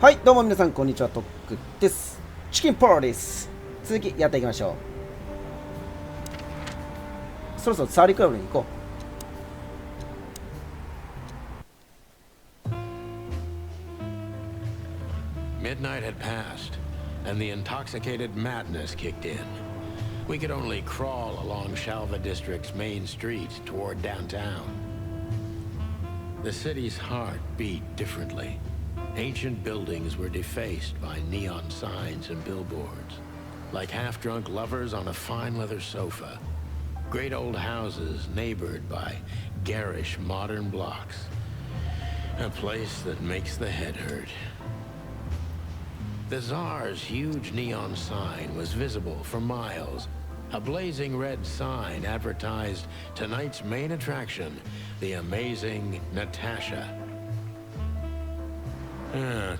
はい、どうも皆さん、こんにちは、トックです。チキンポーリス。続きやっていきましょう。そろそろツァーリクラブに行こう。Midnight had passed, and the intoxicated madness kicked in. We could only crawl along Shalva District's main street toward downtown. The city's heart beat differently. Ancient buildings were defaced by neon signs and billboards, like half-drunk lovers on a fine leather sofa. Great old houses neighbored by garish modern blocks. A place that makes the head hurt. The Tsar's huge neon sign was visible for miles. A blazing red sign advertised tonight's main attraction, the amazing Natasha.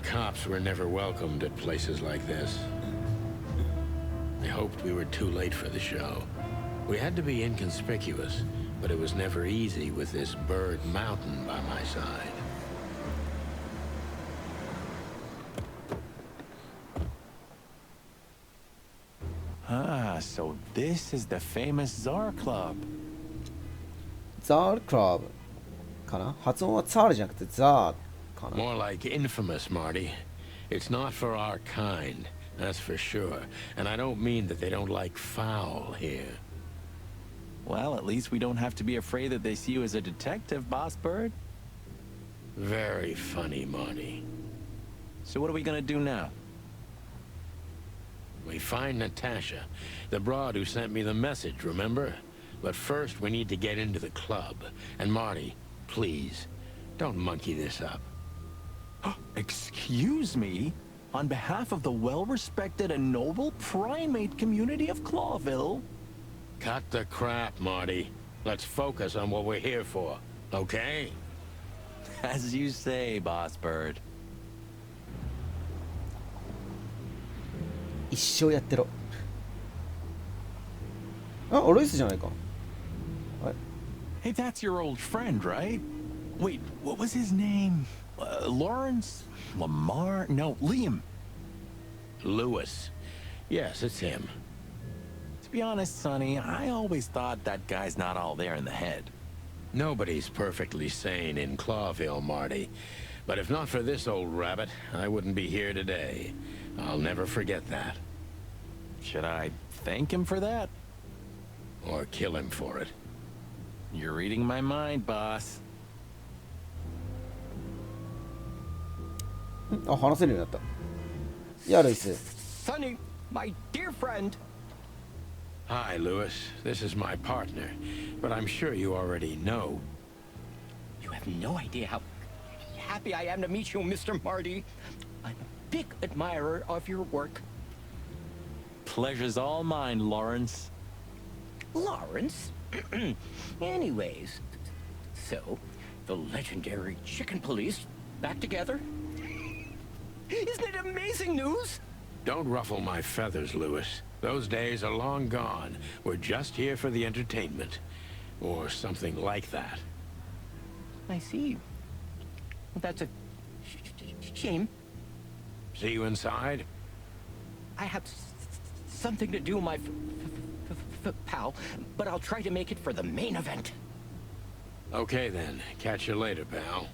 Cops were never welcomed at places like this. I hoped we were too late for the show. We had to be inconspicuous, but it was never easy with this bird mountain by my side. So this is the famous Tsar Club. ザールクラブかな？発音はツァールじゃなくてザーかな？ More like infamous, Marty. It's not for our kind, that's for sure. And I don't mean that they don't like foul here. Well, at least we don't have to be afraid that they see you as a detective, Boss Bird. Very funny, Marty. So what are we gonna do now? We find Natasha, the broad who sent me the message, remember? But first we need to get into the club. And Marty, please, don't monkey this up. Excuse me? On behalf of the well-respected and noble primate community of Clawville? Cut the crap, Marty. Let's focus on what we're here for, okay? As you say, Boss Bird. 一生やってろ。あ、ロイスじゃないか。Hey, that's your old friend, right? Wait, what was his name? Lawrence? Lamar? No, Liam. Lewis. Yes, it's him. To be honest, Sonny, I always thought that guy's not all there in the head. Nobody's perfectly sane in Clawville, Marty. But if not for this old rabbit, I wouldn't be here today. I'll never forget that. Should I thank him for that? Or kill him for it? You're reading my mind, boss. あ、話せるようになった。や、ルイス。Sonny, my dear friend. Hi, Lewis. This is my partner. But I'm sure you already know. You have no idea how happy I am to meet you, Mr. Marty. I'm a big admirer of your work. Pleasure's all mine, Lawrence. Lawrence? Anyways, so, the legendary Chicken Police back together? Isn't it amazing news? Don't ruffle my feathers, Lewis. Those days are long gone. We're just here for the entertainment. Or something like that. I see. Well, that's a shame. See you inside? I have something to do, my pal, but I'll try to make it for the main event. Okay then. Catch you later, pal.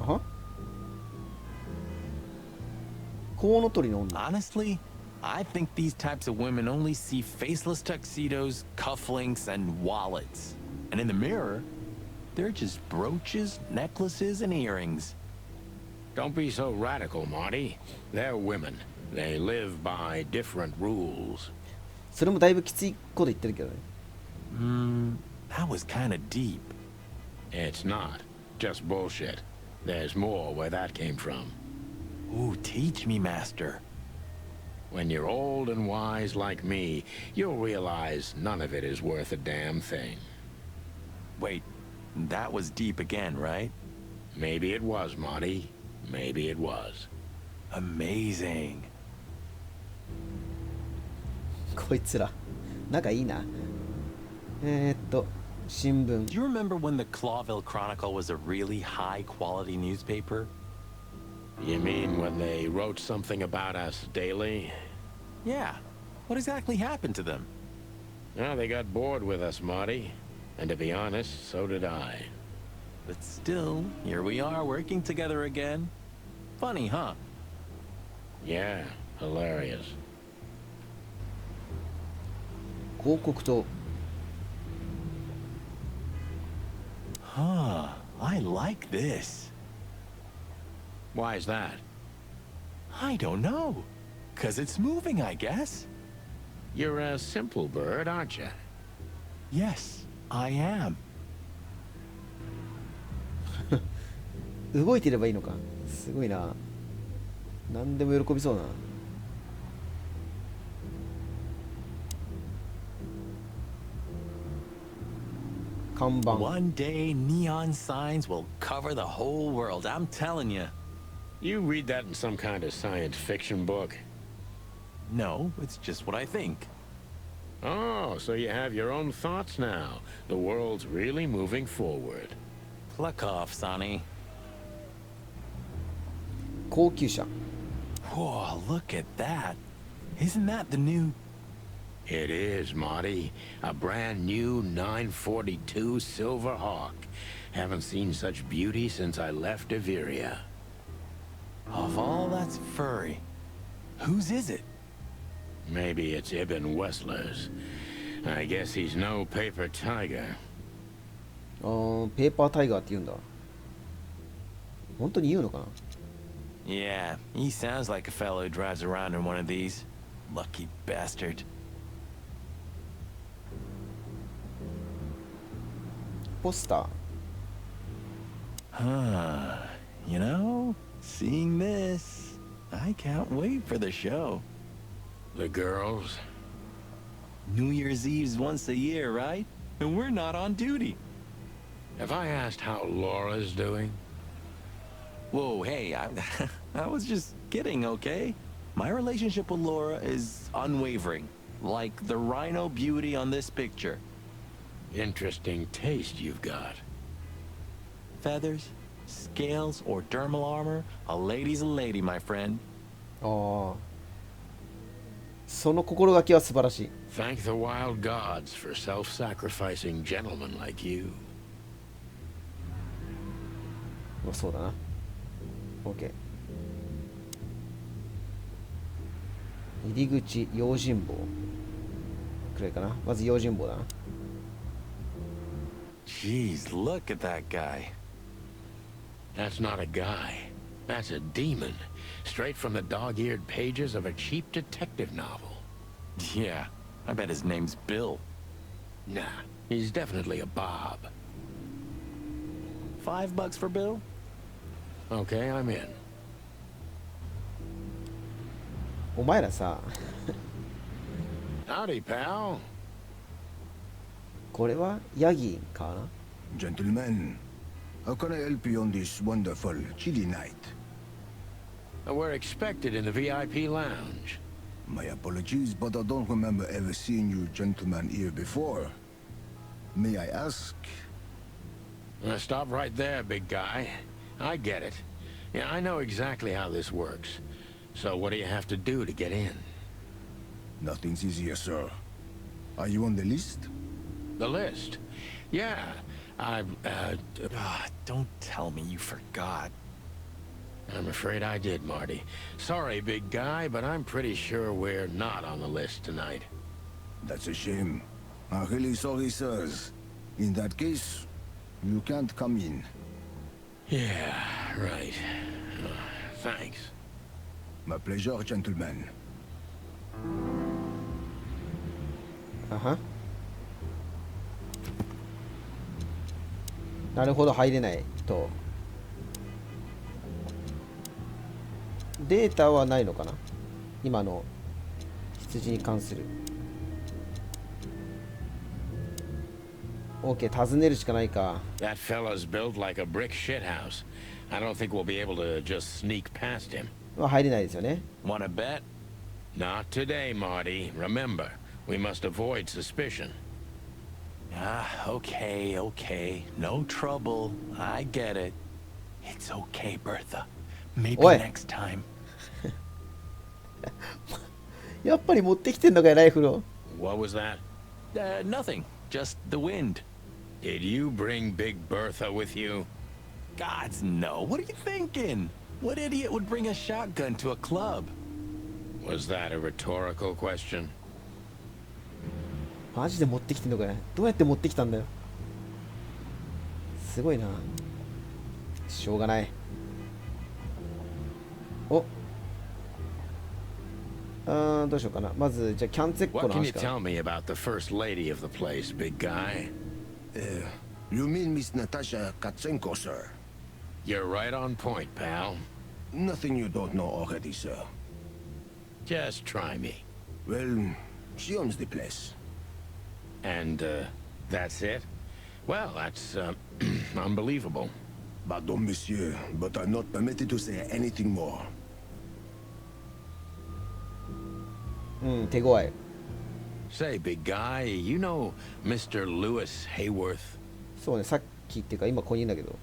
Uh-huh. コウノトリの女。 Honestly, I think these types of women only see faceless tuxedos, cufflinks, and wallets. And in the mirror, they're just brooches, necklaces, and earrings. Don't be so radical, Marty. They're women. They live by different rules. それもだいぶきついこと言ってるけどね。That was kinda deep. It's not. Just bullshit. There's more where that came from. Ooh, teach me, Master. When you're old and wise like me, you'll realize none of it is worth a damn thing. Wait, that was deep again, right? Maybe it was, Marty. Maybe it was. Amazing. こいつら、仲いいな。新聞。 Do you remember when the Clawville Chronicle was a really high-quality newspaper? You mean when they wrote something about us daily? Yeah. What exactly happened to them? Well, they got bored with us, Marty. And to be honest, so did I. But still, here we are working together again. Funny, huh? Yeah, hilarious. 広告塔。 Huh. I like this. Why is that? I don't know. 'Cause it's moving, I guess. You're a simple bird, aren't you? Yes, I am. 動いてればいいのか。すごいな。何でも喜びそうな。看板。 One day, neon signs will cover the whole world. I'm telling you. You read that in some kind of science fiction book? No, it's just what I think. Oh, so you have your own thoughts now. The world's really moving forward. Pluck off, Sonny. 高級車。 Whoa, look at that. Isn't that the new... It is, Marty. A brand new 942 Silver Hawk. Haven't seen such beauty since I left Iveria. Of all that's furry, whose is it? Maybe it's Ibn Wessler's. I guess he's no paper tiger. あー、ペーパータイガーって言うんだ。本当に言うのかな。 Yeah, he sounds like a fellow who drives around in one of these. Lucky bastard. ポスター。 Huh. You know, seeing this, I can't wait for the show. The girls? New Year's Eve's once a year, right? And we're not on duty. Have I asked how Laura's doing? Whoa, hey, I was just kidding, okay? My relationship with Laura is unwavering, like the rhino beauty on this picture. Interesting taste you've got. Feathers, scales, or dermal armor, a lady's a lady, my friend. ああ。その心がけは素晴らしい。 Thank the wild gods for self-sacrificing gentlemen like you. まあそうだな。OK。入り口、用心棒。くらいかな。まず用心棒だな。 Jeez, look at that guy. That's not a guy. That's a demon. Straight from the dog-eared pages of a cheap detective novel. Yeah, I bet his name's Bill. Nah, he's definitely a Bob. $5 for Bill? Okay, I'm in. お前らさ、 Howdy, pal. これはヤギかな。 Gentlemen, how can I help you on this wonderful chilly night? We're expected in the VIP lounge. My apologies, but I don't remember ever seeing you gentlemen here before. May I ask? Stop right there, big guy. I get it. Yeah, I know exactly how this works. So what do you have to do to get in? Nothing's easier, sir. Are you on the list? The list? Yeah, Don't tell me you forgot. I'm afraid I did, Marty. Sorry, big guy, but I'm pretty sure we're not on the list tonight. That's a shame. I'm really sorry, sirs. In that case, you can't come in. Yeah, right. Thanks. My pleasure, gentlemen. あは。なるほど、入れないと。データはないのかな。今の羊に関する。OK、尋ねるしかないか。 That fella's built like a brick shithouse. I don't think we'll be able to just sneak past him. は入れないですよね。 Wanna bet? Not today, Marty. Remember, we must avoid suspicion. Okay. No trouble. I get it. It's okay, Bertha. Maybe Oi. next time. やっぱり持ってきてんのかよ、ライフルを。 What was that? Nothing. Just the wind. Did you bring Big Bertha with you? Gods, no. What are you thinking? What idiot would bring a shotgun to a club? Was that a rhetorical question? マジで持ってきてんのかよ。どうやって持ってきたんだよ。すごいな。しょうがない。おどうしようかな。まず、じゃあ、キャンツェッコ What の can you 話かな。 tell me about the first lady of the place, big guy? You mean Miss Natasha Katsenko, sir? You're right on point, pal. Nothing you don't know already, sir. Just try me. Well, she owns the place. And, that's it? Well, that's, unbelievable. Pardon, monsieur, but I'm not permitted to say anything more. うん、手強い。 Say, big guy, you know Mr. Lewis Hayworth? そうね、さっきっていうか、今ここにいるんだけど。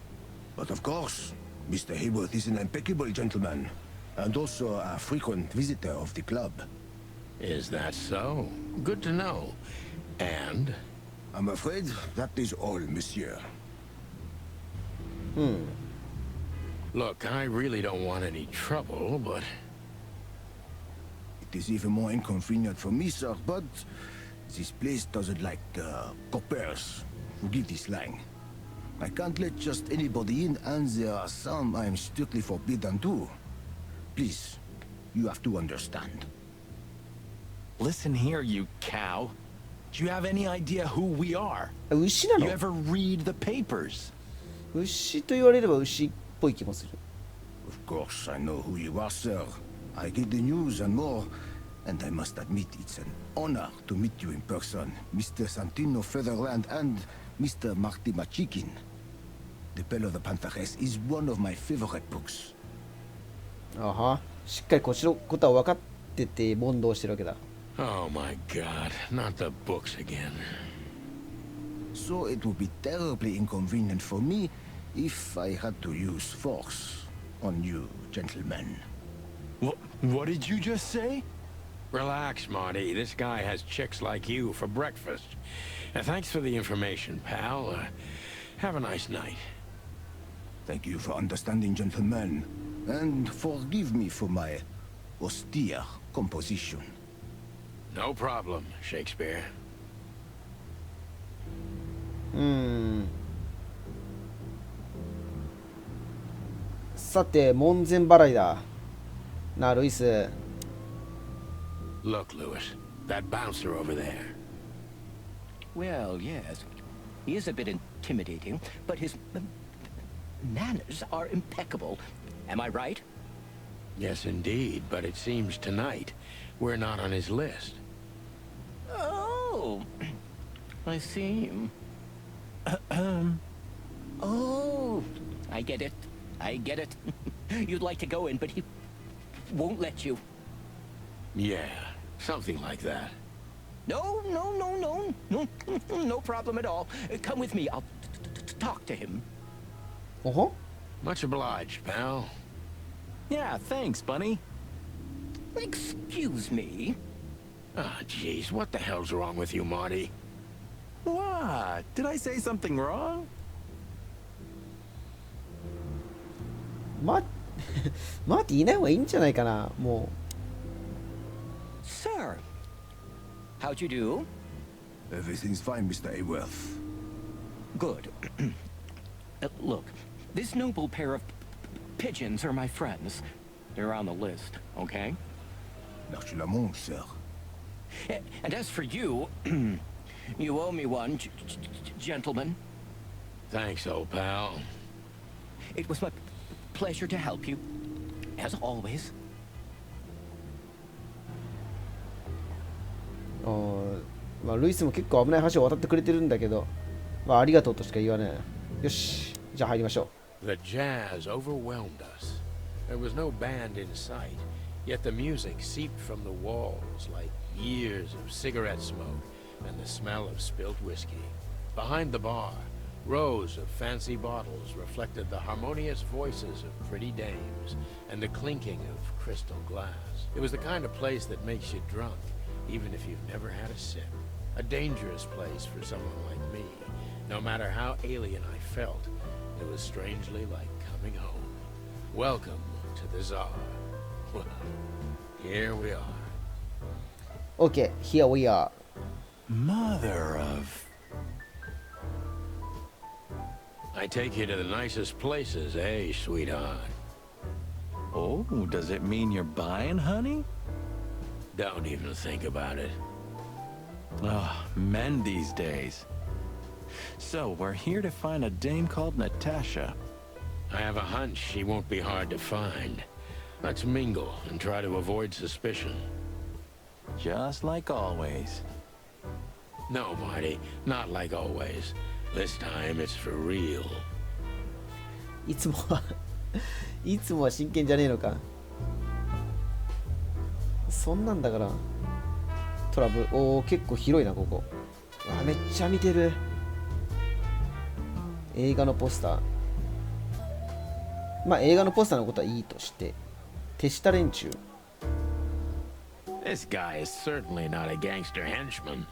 But of course, Mr. Hayworth is an impeccable gentleman, and also a frequent visitor of the club. Is that so? Good to know. And? I'm afraid that is all, monsieur. Look, I really don't want any trouble, but It is even more inconvenient for me, sir, but this place doesn't like, coppers. Forgive the slang. I can't let just anybody in, and there are some I am strictly forbidden to. Please, you have to understand. Listen here, you cow. Do you have any idea who we are? 牛な You の？ ever read the papers? 牛と言われれば牛っぽい気もする。 Of course, I know who you are, sir. I get the news and more, and I must admit it's an honor to meet you in person, Mr. Santino Featherland and Mr. Marty Machikin. The Bell of the Pantheress is one of my favorite books. あは。しっかりこっちのことは分かってて問答してるわけだ。 oh my god, not the books again. So it would be terribly inconvenient for me if I had to use force on you, gentlemen. What did you just say? Relax, Marty. This guy has chicks like you for breakfast. Thanks for the information, pal. Have a nice night. Thank you for understanding, gentlemen, and forgive me for my austere composition. No problem, Shakespeare. さて、門前払いだ。なあ、ルイス。 Look, Lewis, that bouncer over there. Well, yes. He is a bit intimidating, but his manners are impeccable. Am I right? Yes, indeed, but it seems tonight we're not on his list. Oh, I see. Oh, I get it. I get it. You'd like to go in, but he won't let you. Yeah, something like that. No, no problem at all. Come with me. I'll talk to him. おほ Much obliged, pal. Yeah, thanks, Bunny. Excuse me. Ah, jeez, what the hell's wrong with you, Marty? What? Did I say something wrong? ママーティいない方がいいんじゃないかな。も Sir, how'd you do? Everything's fine, Mr. Hayworth. Good. Look, this noble pair of pigeons are my friends. They're on the list, okay? Naturellement, sir. And as for you, you owe me one, gentlemen. Thanks, old pal. It was my pleasure to help you, as always. まあ、ルイスも結構危ない橋を渡ってくれてるんだけど、まあ、ありがとうとしか言わねえ。よし、じゃあ入りましょ The jazz overwhelmed us. There was no band in sight, yet the music seeped from the walls like years of cigarette smoke and the smell of spilt whiskey. Behind the bar, Rows of fancy bottles reflected the harmonious voices of pretty dames and the clinking of crystal glass. It was the kind of place that makes you drunk, even if you've never had a sip. A dangerous place for someone like me. No matter how alien I felt, it was strangely like coming home. Welcome to the Tsar. Well, here we are. Okay, here we are. Mother of... I take you to the nicest places, eh, sweetheart? Oh, does it mean you're buying, honey? Don't even think about it. Oh, men these days. So, we're here to find a dame called Natasha. I have a hunch she won't be hard to find. Let's mingle and try to avoid suspicion. Just like always. No, Marty, not like always. This time it's for real. いつもはいつもは真剣じゃねえのか。そんなんだから。トラブル。おお、結構広いなここ。あ、めっちゃ見てる。映画のポスター。まあ映画のポスターのことはいいとして、手下連中。This guy is certainly not a gangster henchman.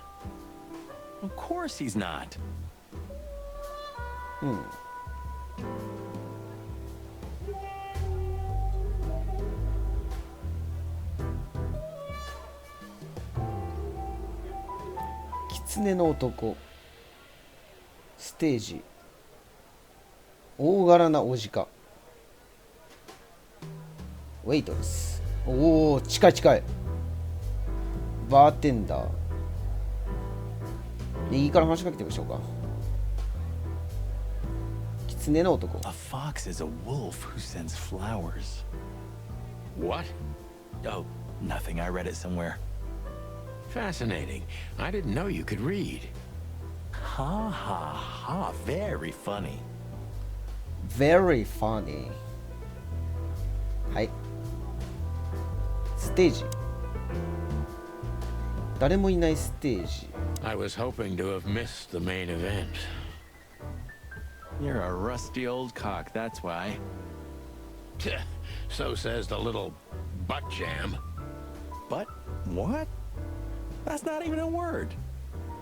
Of course he's not. うん。狐の男。ステージ。大柄なおじか。ウェイトレス。おお、近い近い。バーテンダー。右から話しかけてみましょうか。狐の男。A fox is a wolf who sends flowers. What? Oh, nothing. I read it somewhere. Fascinating. I didn't know you could read. Ha ha ha. Very funny. Very funny. はい。ステージ。誰もいないステージ。I was hoping to have missed the main event. You're a rusty old cock, that's why. So says the little butt jam. But what? That's not even a word.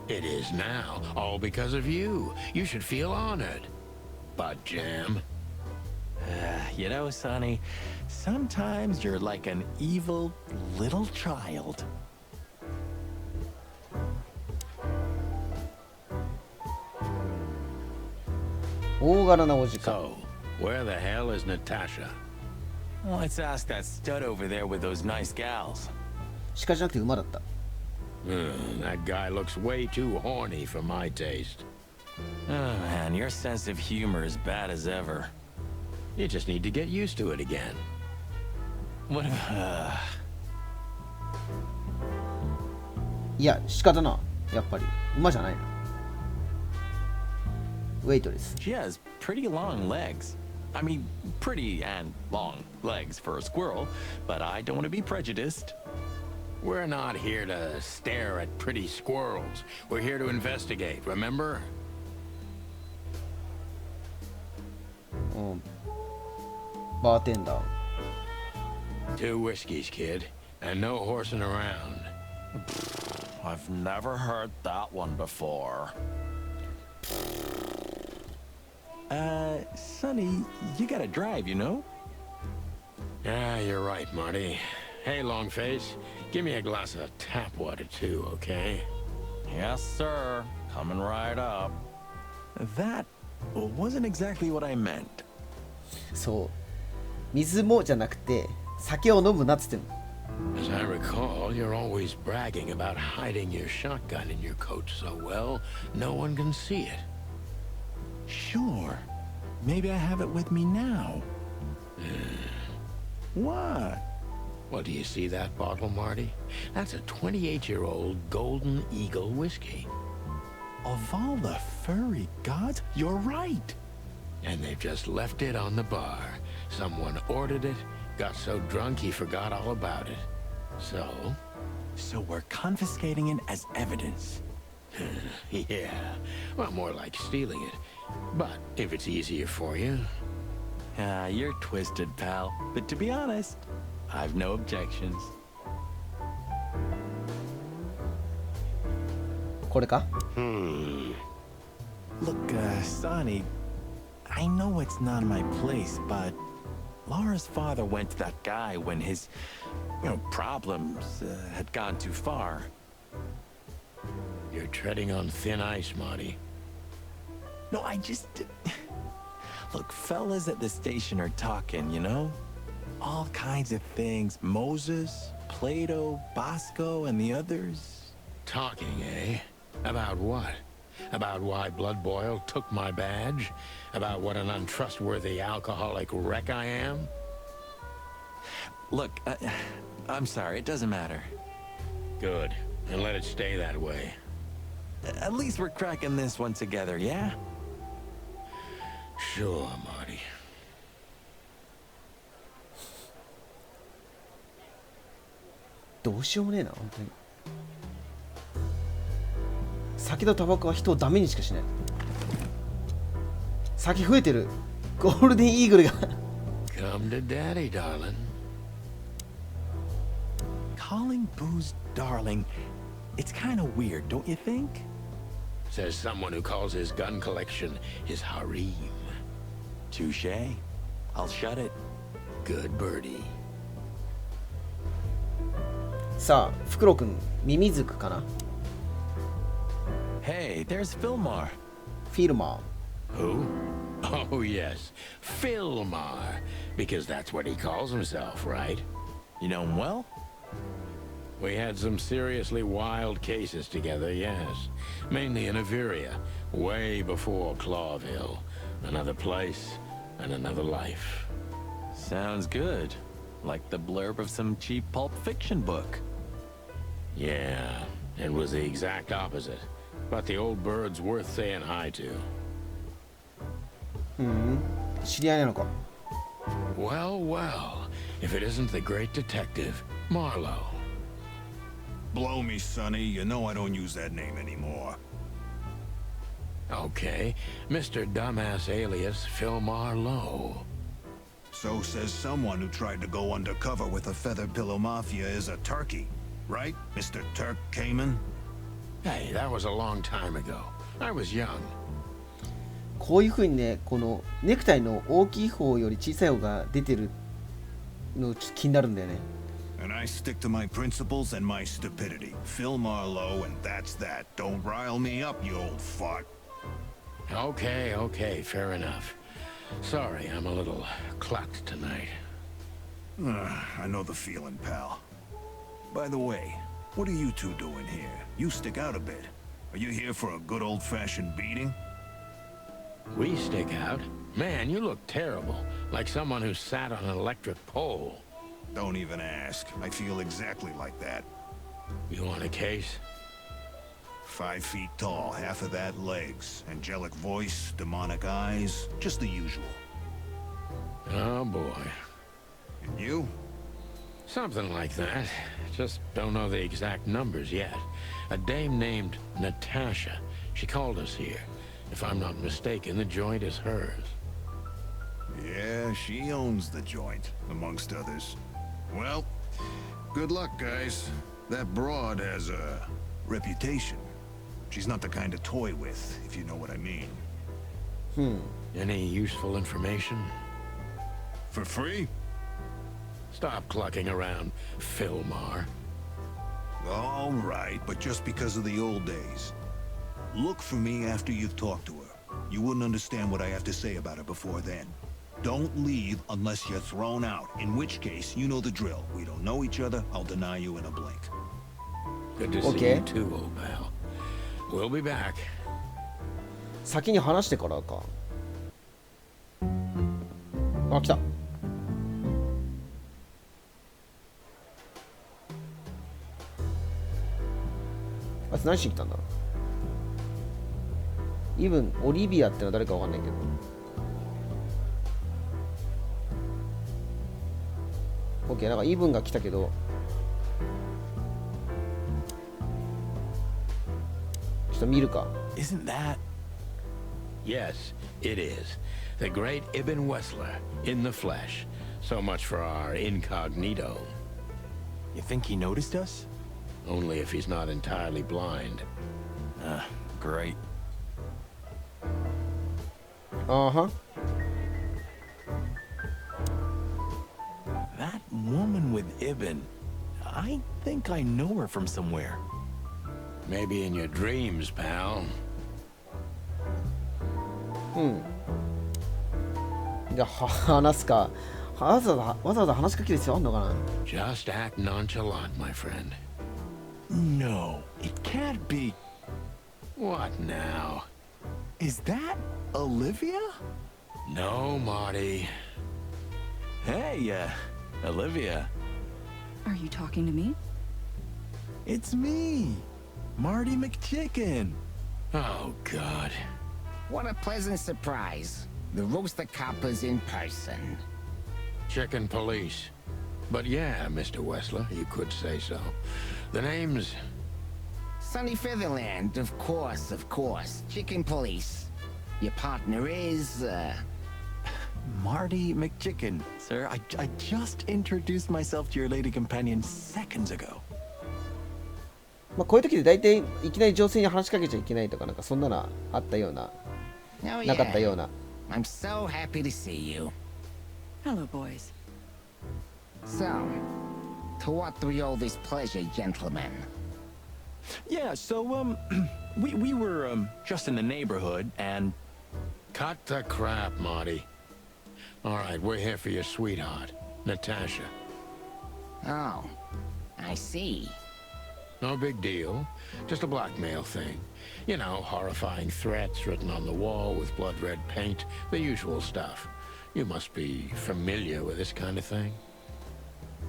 It is now, all because of you. You should feel honored. Butt jam. You know, Sonny, sometimes you're like an evil little child. So, where the hell is Natasha? Let's ask that stud over there with those nice gals. 鹿じゃなくて馬だった。That guy looks way too horny for my taste. Oh man, your sense of humor is bad as ever. You just need to get used to it again. What if, いや、鹿だな。やっぱり。馬じゃないな。ウェイトレス。She has pretty long legs. I mean, pretty and long legs for a squirrel, but I don't want to be prejudiced. We're not here to stare at pretty squirrels. We're here to investigate, remember? うん。バーテンダー。 2 whiskeys, kid, and no horsing around. I've never heard that one before. Sonny, you gotta drive, you know? Yeah, you're right, Marty. Hey, Longface, give me a glass of tap water too, okay? Yes, sir. Coming right up. That wasn't exactly what I meant. そう。水もじゃなくて、酒を飲むなっつってんの。As I recall, you're always bragging about hiding your shotgun in your coat so well, no one can see it. Sure. Maybe I have it with me now. What? Well, do you see that bottle, Marty? That's a 28-year-old Golden Eagle whiskey. Of all the furry gods, you're right. And they've just left it on the bar. Someone ordered it, got so drunk he forgot all about it. So we're confiscating it as evidence. Yeah, well, more like stealing it. But if it's easier for you, Ah, you're twisted, pal. But to be honest, I've no objections. これか Look, Sonny, I know it's not my place, but Laura's father went to that guy when his, problems had gone too far. you're treading on thin ice, Marty. No, I just... Look, fellas at the station are talking, you know? All kinds of things. Moses, Plato, Bosco, and the others. Talking, eh? About what? About why Blood Boil took my badge? About what an untrustworthy alcoholic wreck I am? Look, I'm sorry, it doesn't matter. Good. And let it stay that way. At least we're cracking this one together, yeah? Sure, Marty. どうしようもねえな本当に。酒とタバコは人をダメにしかしない。酒増えてる。ゴールデンイーグルが Come to daddy, darling. Calling booze darling, it's kind of weird, don't you think? Says someone who calls his gun collection his harem. Touche. I'll shut it. Good birdie. さあ、フクロウくん、ミミズクかな Hey, there's Fillmar. フィルマ Who? Oh, yes. Philmar. Because that's what he calls himself, right? You know him well? We had some seriously wild cases together, yes. Mainly in Averia, way before Clawville. Another place and another life. Sounds good. Like the blurb of some cheap pulp fiction book. Yeah, it was the exact opposite. But the old bird's worth saying hi to. ー。知り合いなのか Well, well, if it isn't the great detective, Marlowe. Blow me, Sonny. You know I don't use that name anymore. Okay, Mr. Dumbass alias Philmar Lowe. So says someone who tried to go undercover with a feather pillow mafia is a turkey. Right, Mr. Turk Cayman? Hey, that was a long time ago. I was young. こういう風にね、このネクタイの大きい方より小さい方が出てるのちょっと気になるんだよね。And I stick to my principles and my stupidity. Phil Marlowe, and that's that. Don't rile me up, you old fart. Okay, okay, fair enough. Sorry, I'm a little clucked tonight. I know the feeling, pal. By the way, what are you two doing here? You stick out a bit. Are you here for a good old-fashioned beating? We stick out? Man, you look terrible. Like someone who sat on an electric pole. Don't even ask. I feel exactly like that. You want a case? 5 feet tall, half of that legs. Angelic voice, demonic eyes, just the usual. Oh, boy. And you? Something like that. Just don't know the exact numbers yet. A dame named Natasha. She called us here. If I'm not mistaken, the joint is hers. Yeah, she owns the joint, amongst others. Well, good luck, guys. That broad has a reputation. She's not the kind to toy with, if you know what I mean. Any useful information? For free? Stop clucking around, Philmar. All right, but just because of the old days. Look for me after you've talked to her. You wouldn't understand what I have to say about her before then. Don't leave unless you're thrown out, in which case, you know the drill. We don't know each other, I'll deny you in a blink. Good to see Okay. you too, old pal. We'll be back. 先に話してからか。あ、来た。あいつ何しに来たんだろう。イブン、オリビアってのは誰かわかんないけど。オッケー、なんかイブンが来たけど、ちょっっと見るか。 Isn't that? Yes, it is. The great Ibn Wessler in the flesh. So much for our incognito. You think he noticed us? Only if he's not entirely blind. Great. あーは。 That woman with Ibn. I think I know her from somewhere. Maybe in your dreams, pal. じゃあ話すか。わざわざ話しかける必要あんのかな。 Just act nonchalant, my friend. No, it can't be. What now? Is that Olivia? No, Marty. Hey, Olivia. Are you talking to me? It's me, Marty McChicken. Oh, God. What a pleasant surprise. The Rooster Copper's in person. Chicken Police. But yeah, Mr. Wessler, you could say so. The name's... Sunny Featherland, of course, of course. Chicken Police. Your partner is, Marty McChicken, sir. I just introduced myself to your lady companion seconds ago. まあこういう時で大体いきなり女性に話しかけちゃいけないとかなんかそんなのあったような、 Oh なかったよう yeah. な。 I'm so happy to see you. Hello, boys. So, to what do we owe this pleasure, gentlemen? Yeah, so we were just in the neighborhood and Cut the crap, Marty. All right, we're here for your sweetheart, Natasha. Oh, I see. No big deal. Just a blackmail thing. You know, horrifying threats written on the wall with blood-red paint. The usual stuff. You must be familiar with this kind of thing.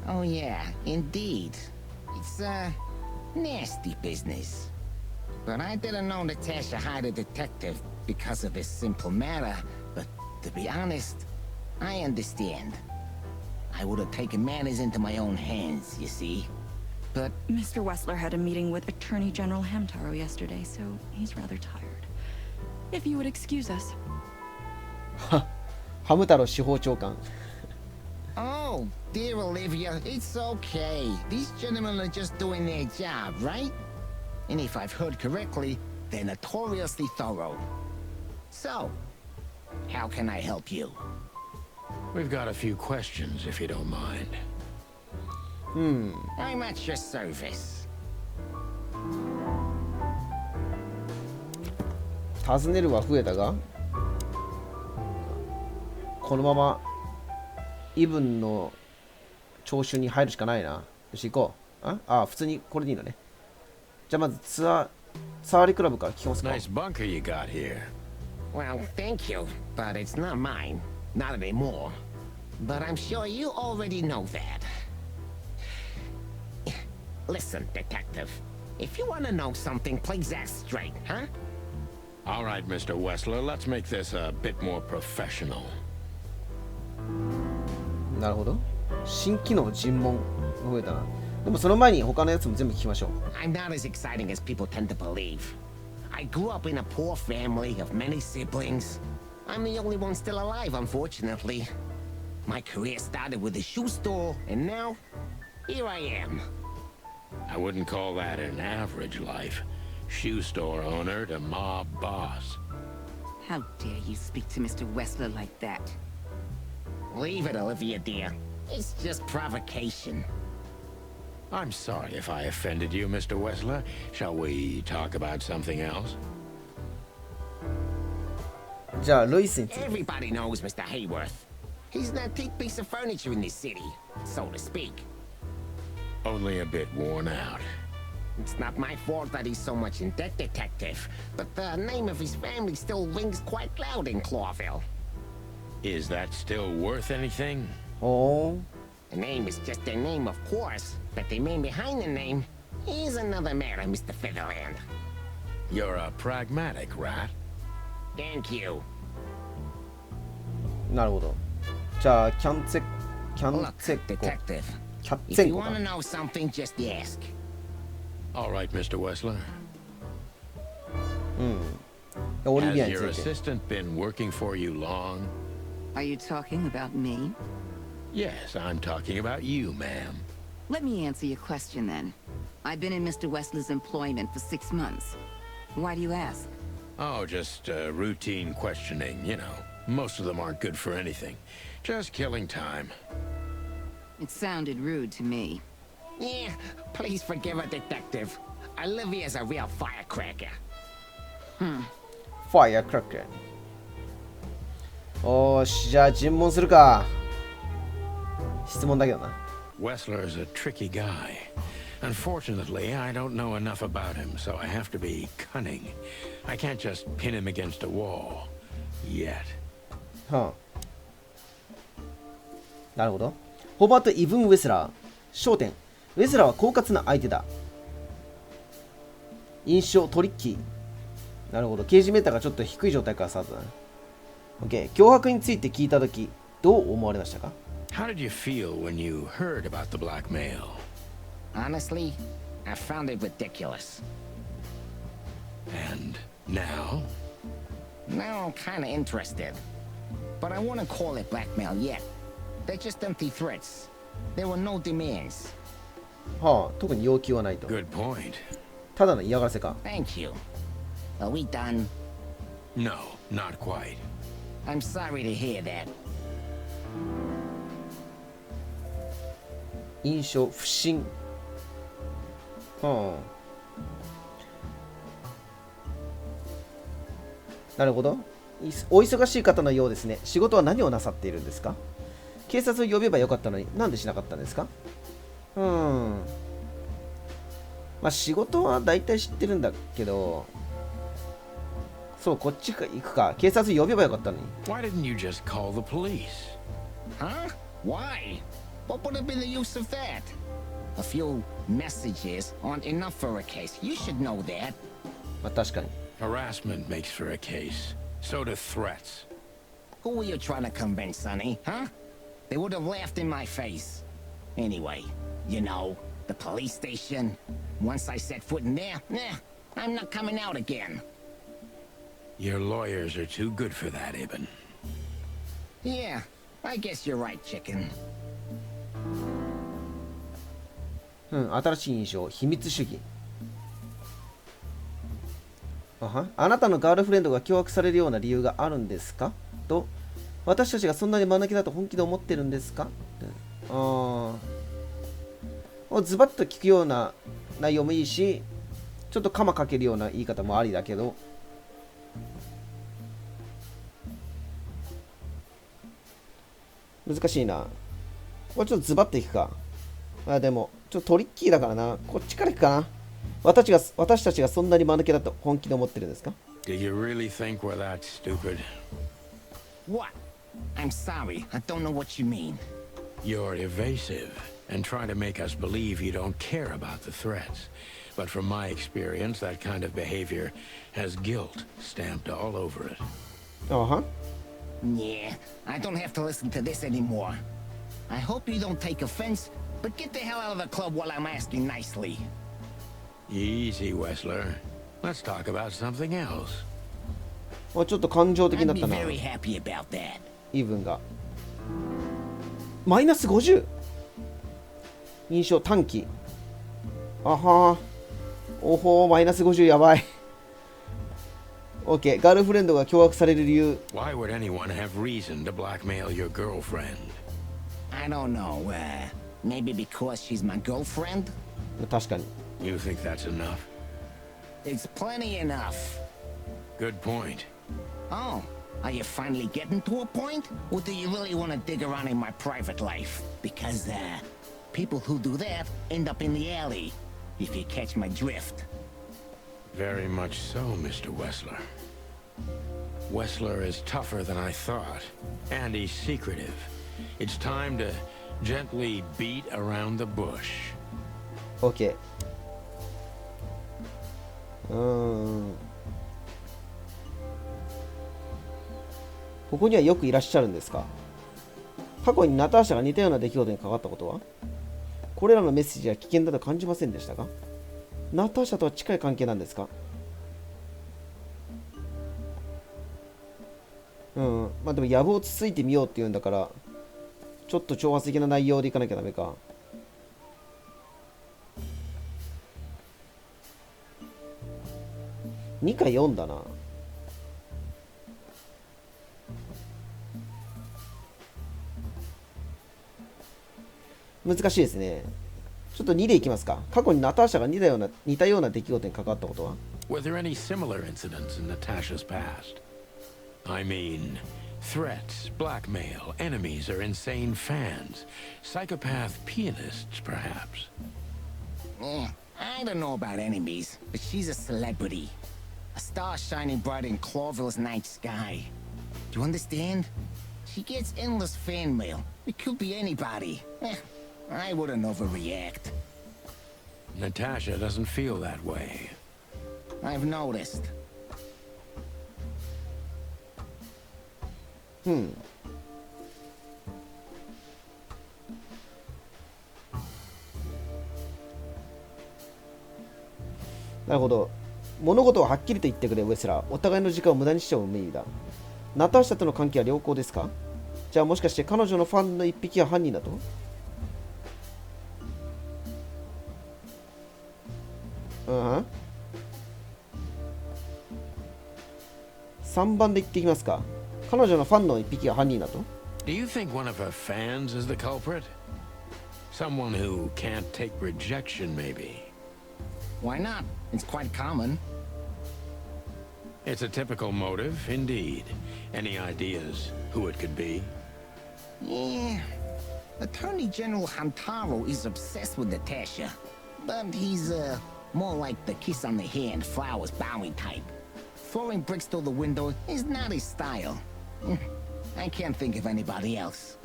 Oh yeah, indeed. It's nasty business. But I didn't know Natasha hired a detective because of this simple matter. But to be honest, I understand. I would have taken matters into my own hands, you see. But Mr. Wessler had a meeting with Attorney General Hamtaro yesterday, so he's rather tired. If you would excuse us. ハム太郎司法長官。 oh, dear Olivia, it's okay. These gentlemen are just doing their job, right? And if I've heard correctly, they're notoriously thorough. So, how can I help you? We've got a few questions, if you don't mind. I'm at your service. 尋ねるは増えたが、このままイブンの聴取に入るしかないな。よし行こう。あ、普通にこれでいいのね。じゃあまずツァーリクラブから聞きますか。 Nice bunker you got here. Well, thank you, but it's not mine. Not anymore. But I'm sure you already know that. Listen, detective. If you want to know something, please ask straight, huh? All right, Mr. Wessler, let's make this a bit more professional. なるほど。新機能尋問が増えたな。でもその前に他のやつも全部聞きましょう。 I'm not as exciting as people tend to believe. I grew up in a poor family of many siblings. I'm the only one still alive, unfortunately. My career started with a shoe store, and now, here I am. I wouldn't call that an average life. Shoe store owner to mob boss. How dare you speak to Mr. Wessler like that? Leave it, Olivia, dear. It's just provocation. I'm sorry if I offended you, Mr. Wessler. Shall we talk about something else? じゃあルイスについて。 Everybody knows Mr. Hayworth. He's an antique piece of furniture in this city, so to speak. Only a bit worn out. It's not my fault that he's so much in debt, detective, but the name of his family still rings quite loud in Clawville. Is that still worth anything? おー。 The name is just their name, of course, but the man behind the name is another matter, Mr. Featherland. You're a pragmatic rat. Thank you. なるほど。じゃあキャンツェ Look, コ。 detective, キャッ if ツェン you コか want to know something, just ask. All right, Mr. Wessler. オリ Has ビアに your ついて。 assistant been working for you long? Are you talking about me? Yes, I'm talking about you, ma'am. Let me answer your question then. I've been in Mr. Wesley's employment for 6 months. Why do you ask? Oh, just routine questioning, you know. Most of them aren't good for anything. Just killing time. It sounded rude to me. Yeah, please forgive a detective. Olivia's a real firecracker. ファイアクラック。おーし、じゃあ尋問するか。質問だけどな。Wessler's a tricky guy. Unfortunately, I don't know enough about him, so I have to be cunning. I can't just pin him against a wall. Yet. はあ、なるほど。ホバート・イブン・ウェスラー。焦点。ウェスラーは狡猾な相手だ。印象トリッキー。なるほど。刑事メーターがちょっと低い状態からスタートだな。OK。脅迫について聞いたとき、どう思われましたか？ How did you feel when you heard about the blackmail? Honestly, I found it ridiculous. And now? Now I'm kinda interested. But I wouldn't call it blackmail yet. They're just empty threats. There were no demands. はあ、特に要求はないと。 Good point. ただの嫌がらせか。Thank you. Are we done? No, not quite. I'm sorry to hear that. 印象不審。はあ。なるほど。お忙しい方のようですね。仕事は何をなさっているんですか？警察を呼べばよかったのになんでしなかったんですか？まあ仕事は大体知ってるんだけど、そう、こっちか行くか。警察呼べばよかったのに。Why didn't you just call the police? Huh? Why? What would have been the use of that? A few messages aren't enough for a case. You should know that. まあ確かに。Harassment makes for a case. So do threats. Who were you trying to convince, Sonny? Huh? They would have laughed in my face. Anyway, you know, the police station. Once I set foot in there, I'm not coming out again. Your lawyers are too good for that, Ibn. Yeah, I guess you're right, chicken. 新しい印象、秘密主義。あなたのガールフレンドが脅迫されるような理由があるんですかと、私たちがそんなに間抜けだと本気で思ってるんですか？ズバッと聞くような内容もいいし、ちょっとカマかけるような言い方もありだけど、難しいな。これちょっとズバッといくか。でも、ちょっとトリッキーだからな。こっちからいくかな。私たちがそんなに間抜けだと本気で思ってるんですか？ Do you really think we're that stupid? What? I'm sorry, I don't know what you mean. You're evasive and trying to make us believe you don't care about the threats. But from my experience, that kind of behavior has guilt stamped all over it. Yeah, I don't have to listen to this anymore. I hope you don't take offense, but get the hell out of the club while I'm asking nicely. Easy, Wessler. Let's talk about something else. ちょっと感情的にな I'd った be な。 very happy about that. イーブンが。マイナス 50？ 印象短期。あはー。おほー、マイナス50やばい。OK。ガールフレンドが脅迫される理由。Why would anyone have reason to blackmail your girlfriend? I don't know, maybe because she's my girlfriend? 確かに。You think that's enough? It's plenty enough. Good point. Oh, are you finally getting to a point? Or do you really want to dig around in my private life? Because, people who do that end up in the alley, if you catch my drift. Very much so, Mr. Wessler. Wessler is tougher than I thought, and he's secretive. It's time to gently beat around the bush. OK。ここにはよくいらっしゃるんですか？過去にナターシャが似たような出来事に関わったことは？これらのメッセージは危険だと感じませんでしたか？ナターシャとは近い関係なんですか？うん。まあでも、藪をつついてみようって言うんだから、ちょっと挑発的な内容でいかなきゃダメか。2か4だな。難しいですね。ちょっと2でいきますか。過去にナターシャが似たような出来事に関わったことは？ Were there any similar incidents in Natasha's past? I mean, threats, blackmail, enemies, or insane fans. Psychopath pianists, perhaps. I don't know about enemies, but she's a celebrity. A star shining bright in Clawville's night sky. Do you understand? She gets endless fan mail. It could be anybody. I wouldn't overreact. Natasha doesn't feel that way. I've noticed. なるほど。物事をはっきりと言ってくれ、ウェスラー。お互いの時間を無駄にしちゃう無理だ。ナターシャとの関係は良好ですか？じゃあもしかして彼女のファンの一匹が犯人だと？3番で言っていきますか。彼女のファンの一匹が犯人だと？ Do you think one of her fans is the culprit? Someone who can't take rejection, maybe. Why not? It's quite common. It's a typical motive, indeed. Any ideas who it could be? Yeah. Attorney General Hamtaro is obsessed with Natasha. But he's, more like the kiss on the hand, flowers bowing type. Throwing bricks through the window is not his style. I can't think of anybody else.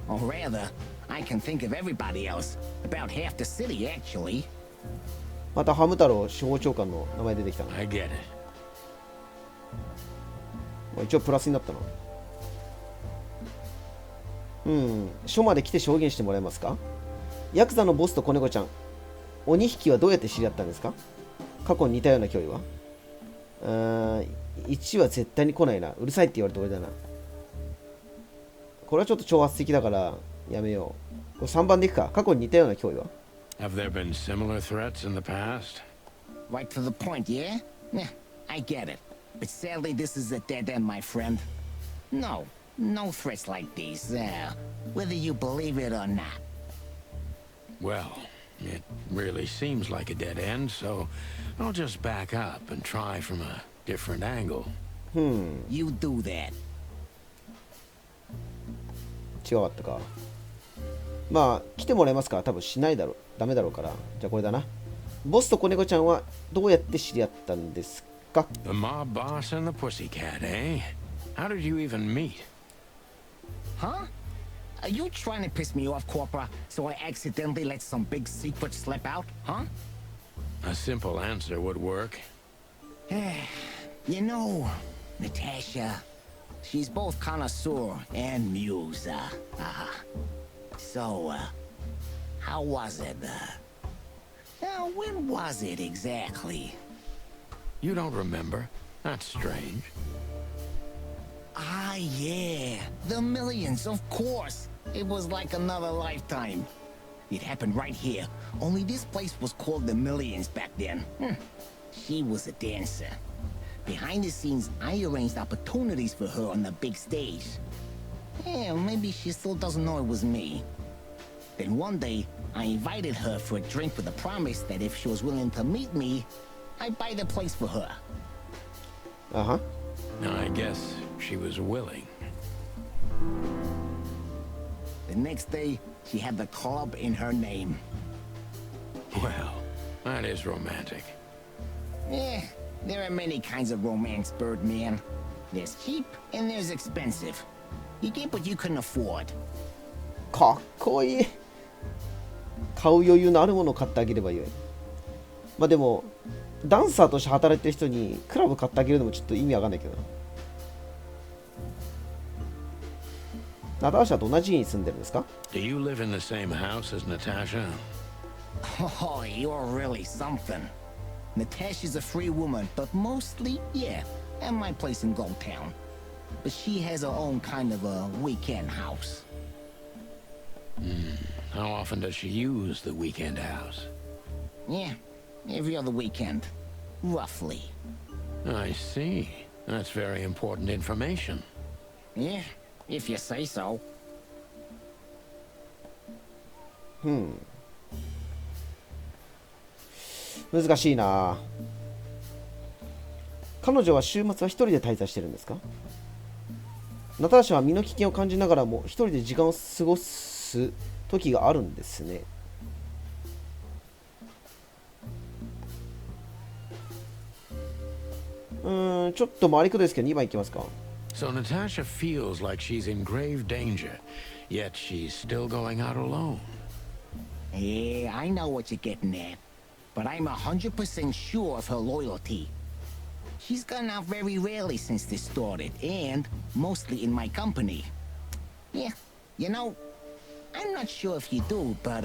Or rather, I can think of everybody else. About half the city, actually. またハム太郎司法長官の名前出てきたな。I get it. 一応プラスになったな。署まで来て証言してもらえますか？ヤクザのボスと子猫ちゃん、鬼引きはどうやって知り合ったんですか？過去に似たような距離は1は絶対に来ないな。うるさいって言われて俺だな。これはちょっと挑発的だからやめよう。これ3番でいくか。過去に似たような脅威は？ Have there been similar threats in the past? Right to the point, yeah? Yeah, I get it. But sadly, this is a dead end, my friend. No threats like these, whether you believe it or not. Well, it really seems like a dead end, so I'll just back up and try from a different angle. You do that. 違かったか。まあ来てもらえますか？多分しないだろう。ダメだろうから。じゃあこれだな。ボスと子猫ちゃんはどうやって知り合ったんですか？ The mob boss and the pussycat, eh? How did you even meet? Huh? Are you trying to piss me off, Corpora, so I accidentally let some big secret slip out, huh? A simple answer would work. You know, Natasha, she's both connoisseur and muse. So, how was it? When was it exactly? You don't remember? That's strange. Ah, yeah. The Millions, of course. It was like another lifetime. It happened right here. Only this place was called the Millions back then. She was a dancer. Behind the scenes, I arranged opportunities for her on the big stage. Yeah, maybe she still doesn't know it was me. Then one day, I invited her for a drink with a promise that if she was willing to meet me, I'd buy the place for her. Uh-huh. I guess she was willing. The next day, she had the club in her name. Well, that is romantic. There are many kinds of romance, Birdman. There's cheap and there's expensive. You get what you can afford. かっこいい。買う余裕のあるものを買ってあげればいい。まあでもダンサーとして働いてる人にクラブ買ってあげるのもちょっと意味わかんないけどな。ナターシャと同じ家に住んでるんですか？ Do you live in the same house as Natasha? Oh, you're really something. Natasha's a free woman, but mostly, yeah, at my place in Goldtown. but she has her own kind of a weekend house. How often does she use the weekend house? Yeah, every other weekend, roughly. I see. That's very important information. Yeah, if you say so. 難しいな。彼女は週末は一人で滞在してるんですか？ナターシャは身の危険を感じながらも一人で時間を過ごす時があるんですね。ちょっと回りくどいですけど2番いきますか。So Natasha feels like she's in grave danger, yet she's still going out alone. Yeah, I know what you're getting at, but I'm 100% sure of her loyalty. She's gone out very rarely since this started, and mostly in my company. Yeah, you know, I'm not sure if you do, but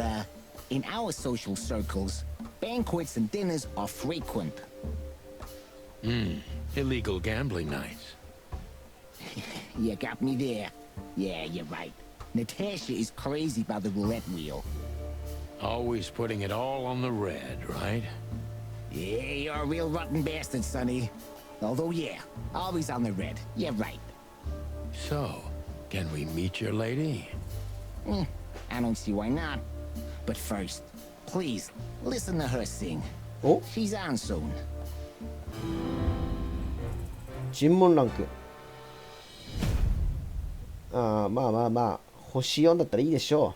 in our social circles, banquets and dinners are frequent. Illegal gambling nights. You got me there. Yeah, you're right. Natasha is crazy about the roulette wheel. Always putting it all on the red, right? Yeah, you're a real rotten bastard, Sonny. Although, yeah, always on the red. You're right. So, can we meet your lady? I don't see why not. But first, please, listen to her sing. Oh? She's on soon. 尋問ランク。まあ星4だったらいいでしょ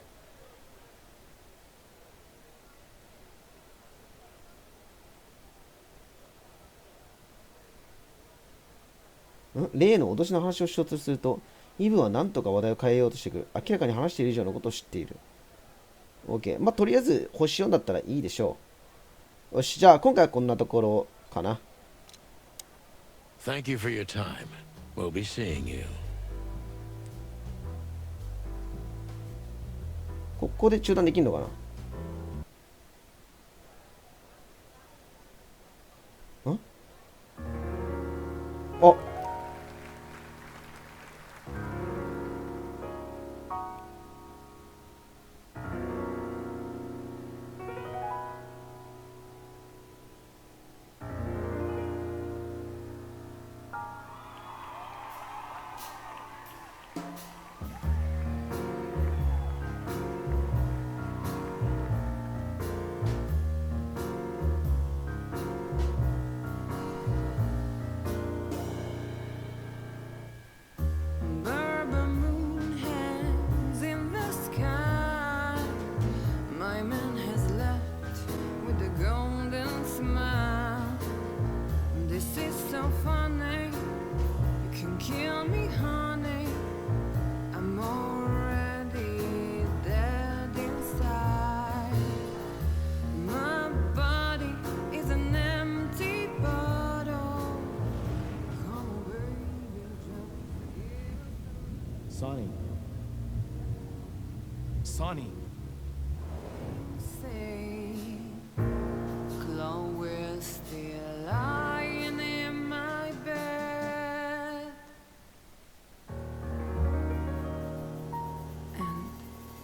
う。例の脅しの話をしようとすると、イブは何とか話題を変えようとしてくる。明らかに話している以上のことを知っている。OK。まあ、とりあえず星4だったらいいでしょう。よし、じゃあ今回はこんなところかな。Thank you for your time. We'll be seeing you. ここで中断できるのかな？あ、Sonny. Sonny. Say, Chloe's still lying in my bed, and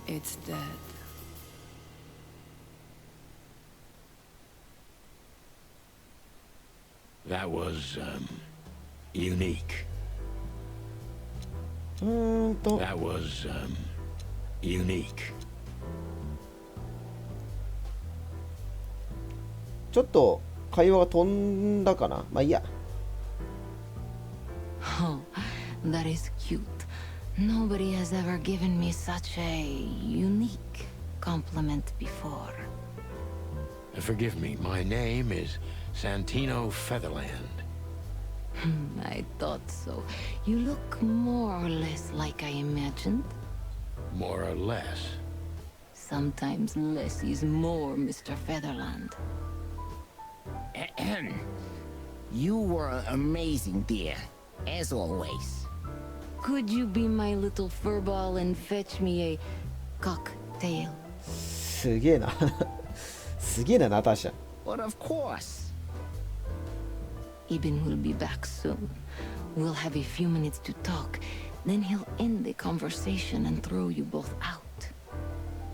it's dead. That was, unique. That was, unique. ちょっと会話が飛んだかな。まあいいや。Oh, that is cute. Nobody has ever given me such a unique compliment before. Forgive me, my name is Santino Featherland. I thought so. You look more or less like I imagined. More or less. Sometimes less is more, Mr. Featherland. You were amazing, dear, as always. Could you be my little furball and fetch me a cocktail? すげえな。すげえな、ナターシャ。But of course. Ibn will be back soon. We'll have a few minutes to talk. Then he'll end the conversation and throw you both out.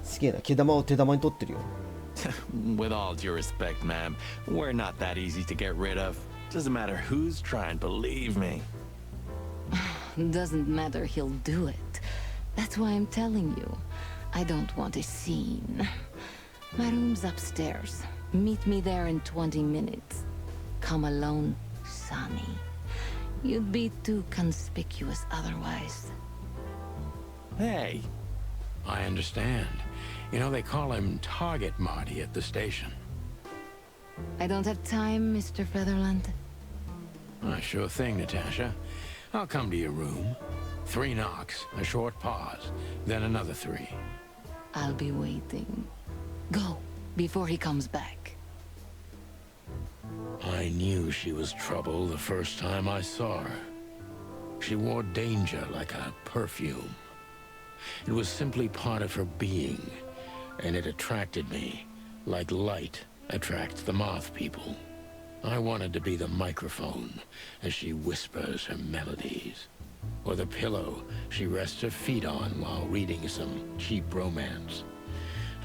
すげえな、毛玉を手玉に取ってるよ。With all due respect, ma'am, we're not that easy to get rid of. Doesn't matter who's trying, believe me. Doesn't matter, he'll do it. That's why I'm telling you. I don't want a scene. My room's upstairs. Meet me there in 20 minutes. Come alone, Sonny. You'd be too conspicuous otherwise. Hey. I understand. You know, they call him Target Marty at the station. I don't have time, Mr. Featherland. Sure thing, Natasha. I'll come to your room. 3 knocks, a short pause, then another 3. I'll be waiting. Go, before he comes back. I knew she was trouble the first time I saw her. She wore danger like a perfume. It was simply part of her being, and it attracted me, like light attracts the moth people. I wanted to be the microphone as she whispers her melodies, or the pillow she rests her feet on while reading some cheap romance.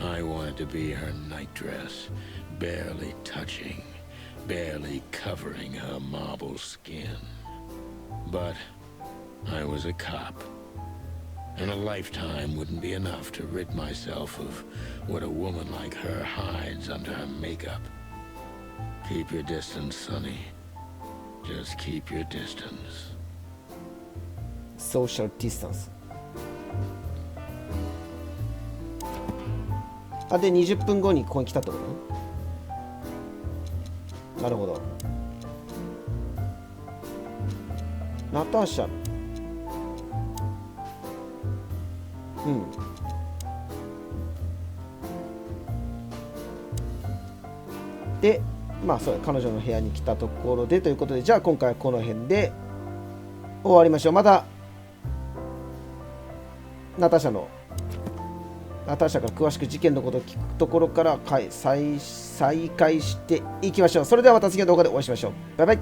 I wanted to be her nightdress, barely touching, barely covering her marble skin. But I was a cop, and a lifetime wouldn't be enough to rid myself of what a woman like her hides under her makeup. Keep your distance, Sonny. Just keep your distance. Social distance. あ、で、20分後にここに来たってことね。なるほど。ナターシャ。うん。で、まあそう、彼女の部屋に来たところでということで、じゃあ今回はこの辺で終わりましょう。またナターシャから詳しく事件のことを聞くところから再開していきましょう。それではまた次の動画でお会いしましょう。バイバイ。